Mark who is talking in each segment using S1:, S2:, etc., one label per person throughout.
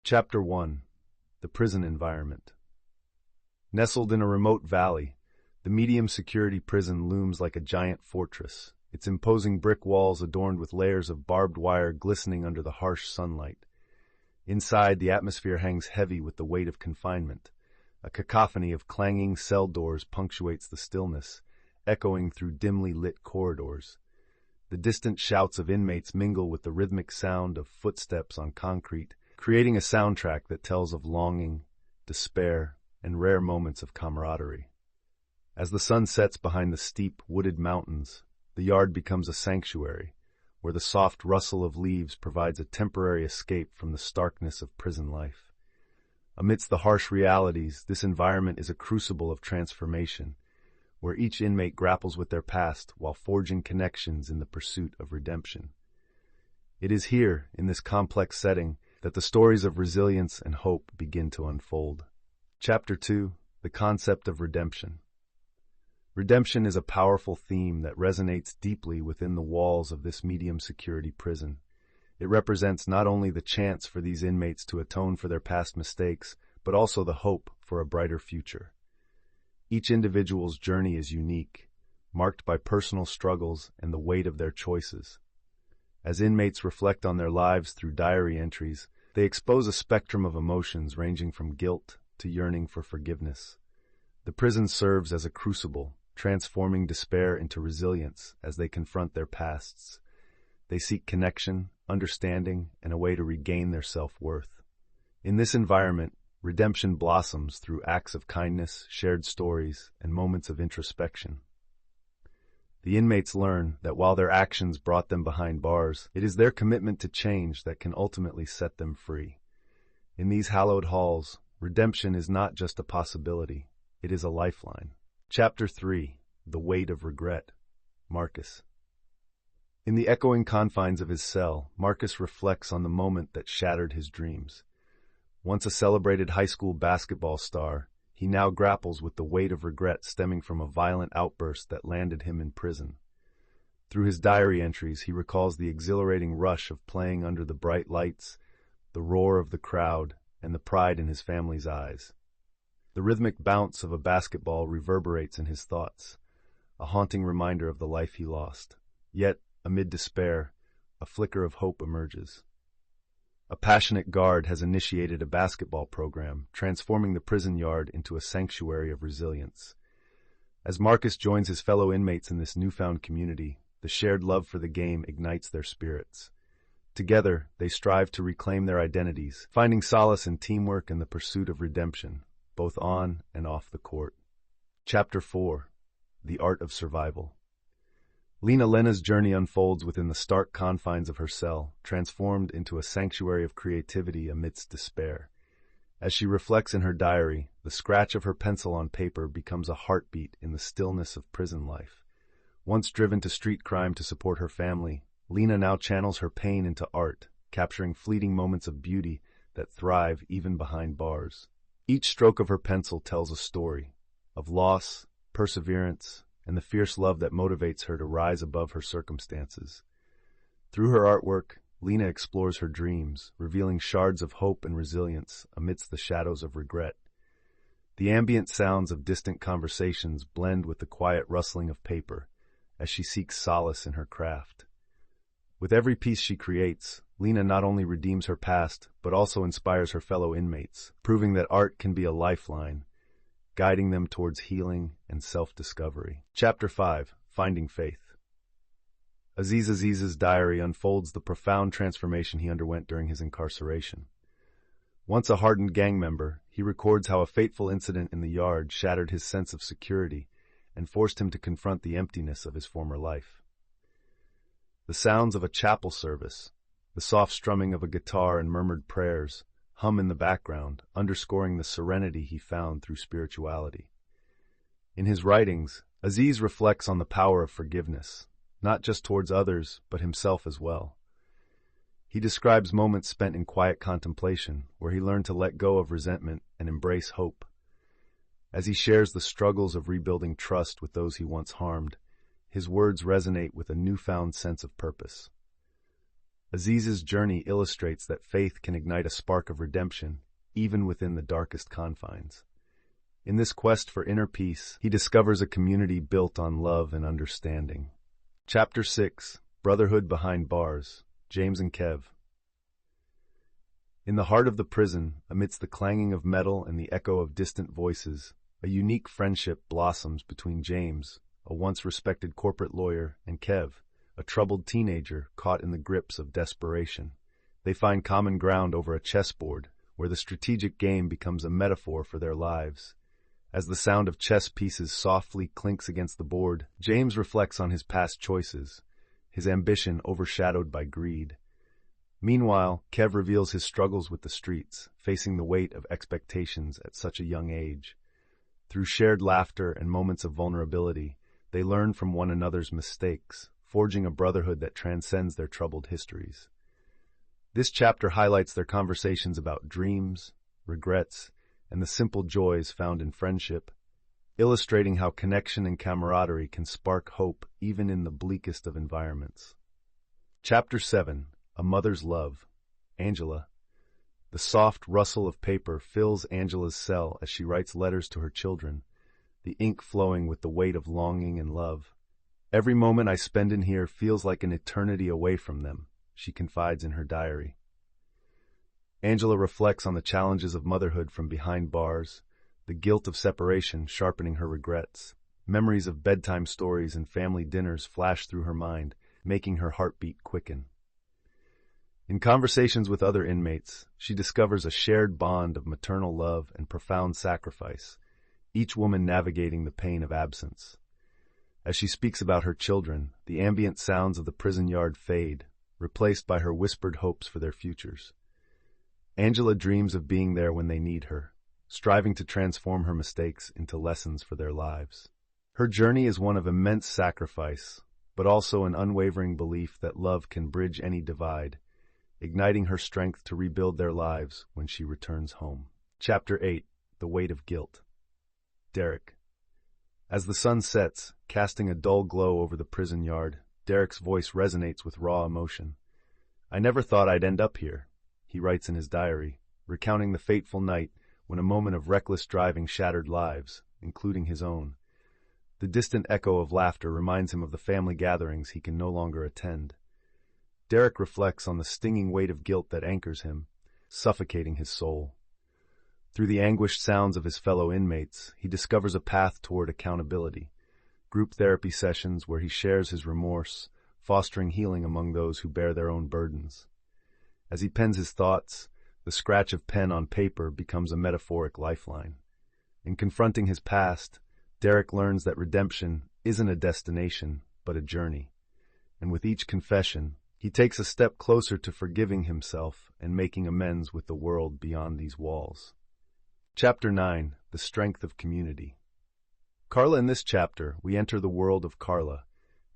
S1: Chapter 1. The Prison Environment. Nestled in a remote valley, the medium-security prison looms like a giant fortress, its imposing brick walls adorned with layers of barbed wire glistening under the harsh sunlight. Inside, the atmosphere hangs heavy with the weight of confinement. A cacophony of clanging cell doors punctuates the stillness, echoing through dimly lit corridors. The distant shouts of inmates mingle with the rhythmic sound of footsteps on concrete, creating a soundtrack that tells of longing, despair, and rare moments of camaraderie. As the sun sets behind the steep, wooded mountains, the yard becomes a sanctuary, where the soft rustle of leaves provides a temporary escape from the starkness of prison life. Amidst the harsh realities, this environment is a crucible of transformation, where each inmate grapples with their past while forging connections in the pursuit of redemption. It is here, in this complex setting, that the stories of resilience and hope begin to unfold. Chapter 2. The Concept of Redemption. Redemption is a powerful theme that resonates deeply within the walls of this medium-security prison. It represents not only the chance for these inmates to atone for their past mistakes, but also the hope for a brighter future. Each individual's journey is unique, marked by personal struggles and the weight of their choices. As inmates reflect on their lives through diary entries, they expose a spectrum of emotions ranging from guilt to yearning for forgiveness. The prison serves as a crucible, transforming despair into resilience as they confront their pasts. They seek connection, understanding, and a way to regain their self-worth. In this environment, redemption blossoms through acts of kindness, shared stories, and moments of introspection. The inmates learn that while their actions brought them behind bars, it is their commitment to change that can ultimately set them free. In these hallowed halls, redemption is not just a possibility, it is a lifeline. Chapter 3. The Weight of Regret. Marcus. In the echoing confines of his cell, Marcus reflects on the moment that shattered his dreams. Once a celebrated high school basketball star, he now grapples with the weight of regret stemming from a violent outburst that landed him in prison. Through his diary entries, he recalls the exhilarating rush of playing under the bright lights, the roar of the crowd, and the pride in his family's eyes. The rhythmic bounce of a basketball reverberates in his thoughts, a haunting reminder of the life he lost. Yet, amid despair, a flicker of hope emerges. A passionate guard has initiated a basketball program, transforming the prison yard into a sanctuary of resilience. As Marcus joins his fellow inmates in this newfound community, the shared love for the game ignites their spirits. Together, they strive to reclaim their identities, finding solace in teamwork and the pursuit of redemption, both on and off the court. Chapter 4. The Art of Survival. Lena Lena's journey unfolds within the stark confines of her cell, transformed into a sanctuary of creativity amidst despair. As she reflects in her diary, the scratch of her pencil on paper becomes a heartbeat in the stillness of prison life. Once driven to street crime to support her family, Lena now channels her pain into art, capturing fleeting moments of beauty that thrive even behind bars. Each stroke of her pencil tells a story of loss, perseverance, and the fierce love that motivates her to rise above her circumstances. Through her artwork, Lena explores her dreams, revealing shards of hope and resilience amidst the shadows of regret. The ambient sounds of distant conversations blend with the quiet rustling of paper as she seeks solace in her craft. With every piece she creates, Lena not only redeems her past, but also inspires her fellow inmates, proving that art can be a lifeline, guiding them towards healing and self-discovery. Chapter 5. Finding Faith. Aziz's diary unfolds the profound transformation he underwent during his incarceration. Once a hardened gang member, he records how a fateful incident in the yard shattered his sense of security and forced him to confront the emptiness of his former life. The sounds of a chapel service, the soft strumming of a guitar and murmured prayers, hum in the background, underscoring the serenity he found through spirituality. In his writings, Aziz reflects on the power of forgiveness, not just towards others, but himself as well. He describes moments spent in quiet contemplation, where he learned to let go of resentment and embrace hope. As he shares the struggles of rebuilding trust with those he once harmed, his words resonate with a newfound sense of purpose. Aziz's journey illustrates that faith can ignite a spark of redemption, even within the darkest confines. In this quest for inner peace, he discovers a community built on love and understanding. Chapter 6: Brotherhood Behind Bars, James and Kev. In the heart of the prison, amidst the clanging of metal and the echo of distant voices, a unique friendship blossoms between James, a once respected corporate lawyer, and Kev, a troubled teenager caught in the grips of desperation. They find common ground over a chessboard, where the strategic game becomes a metaphor for their lives. As the sound of chess pieces softly clinks against the board, James reflects on his past choices, his ambition overshadowed by greed. Meanwhile, Kev reveals his struggles with the streets, facing the weight of expectations at such a young age. Through shared laughter and moments of vulnerability, they learn from one another's mistakes, forging a brotherhood that transcends their troubled histories. This chapter highlights their conversations about dreams, regrets, and the simple joys found in friendship, illustrating how connection and camaraderie can spark hope even in the bleakest of environments. Chapter 7: A Mother's Love, Angela. The soft rustle of paper fills Angela's cell as she writes letters to her children, the ink flowing with the weight of longing and love. "Every moment I spend in here feels like an eternity away from them," she confides in her diary. Angela reflects on the challenges of motherhood from behind bars, the guilt of separation sharpening her regrets. Memories of bedtime stories and family dinners flash through her mind, making her heartbeat quicken. In conversations with other inmates, she discovers a shared bond of maternal love and profound sacrifice, each woman navigating the pain of absence. As she speaks about her children, the ambient sounds of the prison yard fade, replaced by her whispered hopes for their futures. Angela dreams of being there when they need her, striving to transform her mistakes into lessons for their lives. Her journey is one of immense sacrifice, but also an unwavering belief that love can bridge any divide, igniting her strength to rebuild their lives when she returns home. Chapter 8: The Weight of Guilt, Derek. As the sun sets, casting a dull glow over the prison yard, Derek's voice resonates with raw emotion. "I never thought I'd end up here," he writes in his diary, recounting the fateful night when a moment of reckless driving shattered lives, including his own. The distant echo of laughter reminds him of the family gatherings he can no longer attend. Derek reflects on the stinging weight of guilt that anchors him, suffocating his soul. Through the anguished sounds of his fellow inmates, he discovers a path toward accountability, group therapy sessions where he shares his remorse, fostering healing among those who bear their own burdens. As he pens his thoughts, the scratch of pen on paper becomes a metaphoric lifeline. In confronting his past, Derek learns that redemption isn't a destination, but a journey. And with each confession, he takes a step closer to forgiving himself and making amends with the world beyond these walls. Chapter 9: The Strength of Community. Carla. In this chapter, we enter the world of Carla,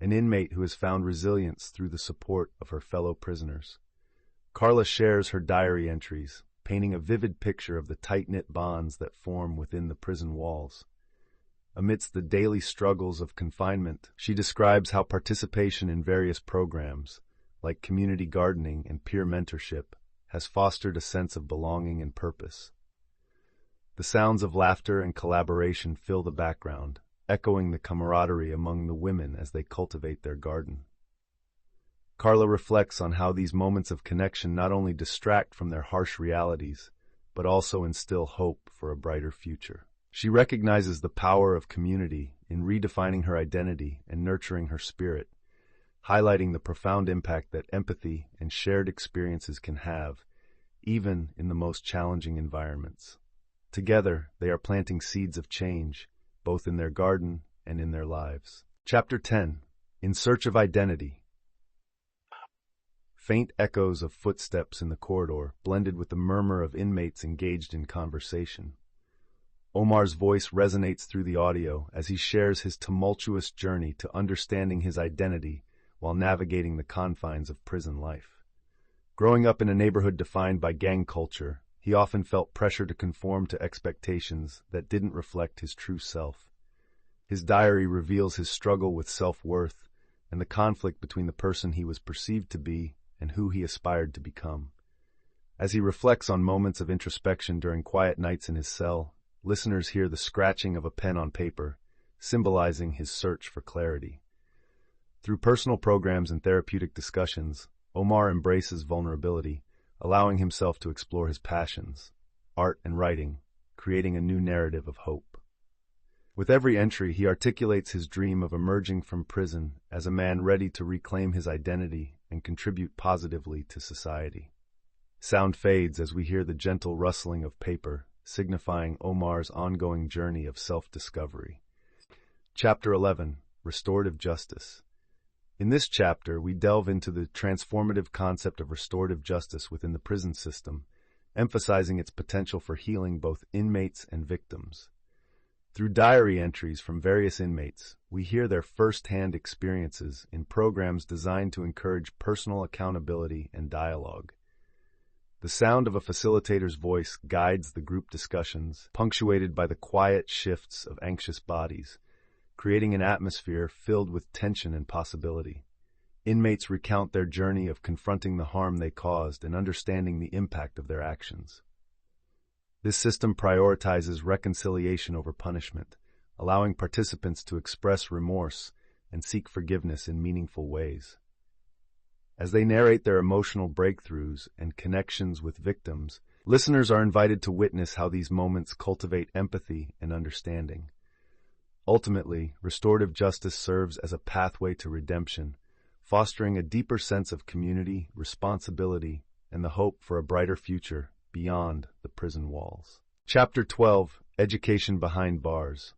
S1: an inmate who has found resilience through the support of her fellow prisoners. Carla shares her diary entries, painting a vivid picture of the tight-knit bonds that form within the prison walls. Amidst the daily struggles of confinement, she describes how participation in various programs, like community gardening and peer mentorship, has fostered a sense of belonging and purpose. The sounds of laughter and collaboration fill the background, echoing the camaraderie among the women as they cultivate their garden. Carla reflects on how these moments of connection not only distract from their harsh realities, but also instill hope for a brighter future. She recognizes the power of community in redefining her identity and nurturing her spirit, highlighting the profound impact that empathy and shared experiences can have, even in the most challenging environments. Together, they are planting seeds of change, both in their garden and in their lives. Chapter 10: In Search of Identity. Faint echoes of footsteps in the corridor blended with the murmur of inmates engaged in conversation. Omar's voice resonates through the audio as he shares his tumultuous journey to understanding his identity while navigating the confines of prison life. Growing up in a neighborhood defined by gang culture, he often felt pressure to conform to expectations that didn't reflect his true self. His diary reveals his struggle with self-worth and the conflict between the person he was perceived to be and who he aspired to become. As he reflects on moments of introspection during quiet nights in his cell, listeners hear the scratching of a pen on paper, symbolizing his search for clarity. Through personal programs and therapeutic discussions, Omar embraces vulnerability, allowing himself to explore his passions, art and writing, creating a new narrative of hope. With every entry, he articulates his dream of emerging from prison as a man ready to reclaim his identity and contribute positively to society. Sound fades as we hear the gentle rustling of paper, signifying Omar's ongoing journey of self-discovery. Chapter 11: Restorative Justice. In this chapter, we delve into the transformative concept of restorative justice within the prison system, emphasizing its potential for healing both inmates and victims. Through diary entries from various inmates, we hear their first-hand experiences in programs designed to encourage personal accountability and dialogue. The sound of a facilitator's voice guides the group discussions, punctuated by the quiet shifts of anxious bodies, creating an atmosphere filled with tension and possibility. Inmates recount their journey of confronting the harm they caused and understanding the impact of their actions. This system prioritizes reconciliation over punishment, allowing participants to express remorse and seek forgiveness in meaningful ways. As they narrate their emotional breakthroughs and connections with victims, listeners are invited to witness how these moments cultivate empathy and understanding. Ultimately, restorative justice serves as a pathway to redemption, fostering a deeper sense of community, responsibility, and the hope for a brighter future beyond the prison walls. Chapter 12: Education Behind Bars.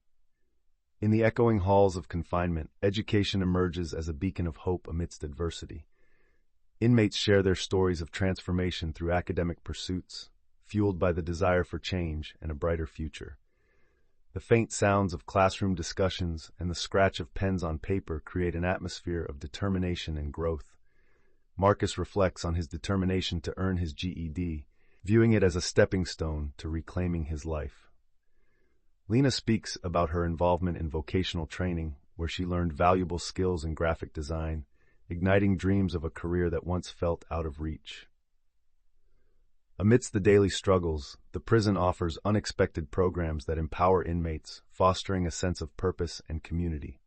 S1: In the echoing halls of confinement, education emerges as a beacon of hope amidst adversity. Inmates share their stories of transformation through academic pursuits, fueled by the desire for change and a brighter future. The faint sounds of classroom discussions and the scratch of pens on paper create an atmosphere of determination and growth. Marcus reflects on his determination to earn his GED, viewing it as a stepping stone to reclaiming his life. Lena speaks about her involvement in vocational training, where she learned valuable skills in graphic design, igniting dreams of a career that once felt out of reach. Amidst the daily struggles, the prison offers unexpected programs that empower inmates, fostering a sense of purpose and community.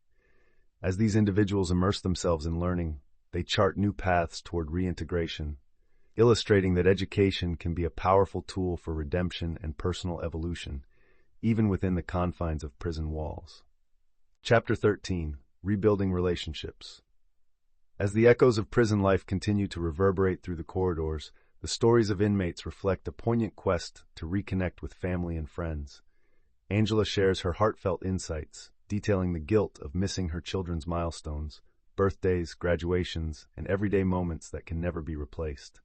S1: As these individuals immerse themselves in learning, they chart new paths toward reintegration, illustrating that education can be a powerful tool for redemption and personal evolution, even within the confines of prison walls. Chapter 13: Rebuilding Relationships. As the echoes of prison life continue to reverberate through the corridors, the stories of inmates reflect a poignant quest to reconnect with family and friends. Angela shares her heartfelt insights, detailing the guilt of missing her children's milestones, birthdays, graduations, and everyday moments that can never be replaced.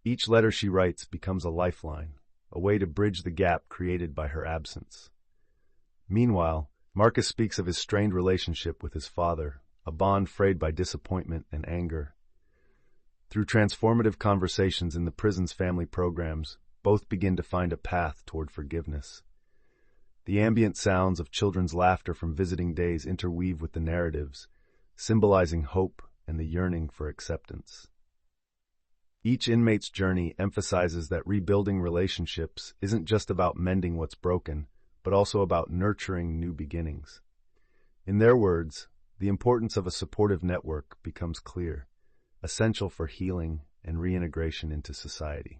S1: Each letter she writes becomes a lifeline, a way to bridge the gap created by her absence. Meanwhile, Marcus speaks of his strained relationship with his father, a bond frayed by disappointment and anger. Through transformative conversations in the prison's family programs, both begin to find a path toward forgiveness. The ambient sounds of children's laughter from visiting days interweave with the narratives, symbolizing hope and the yearning for acceptance. Each inmate's journey emphasizes that rebuilding relationships isn't just about mending what's broken, but also about nurturing new beginnings. In their words, the importance of a supportive network becomes clear, essential for healing and reintegration into society.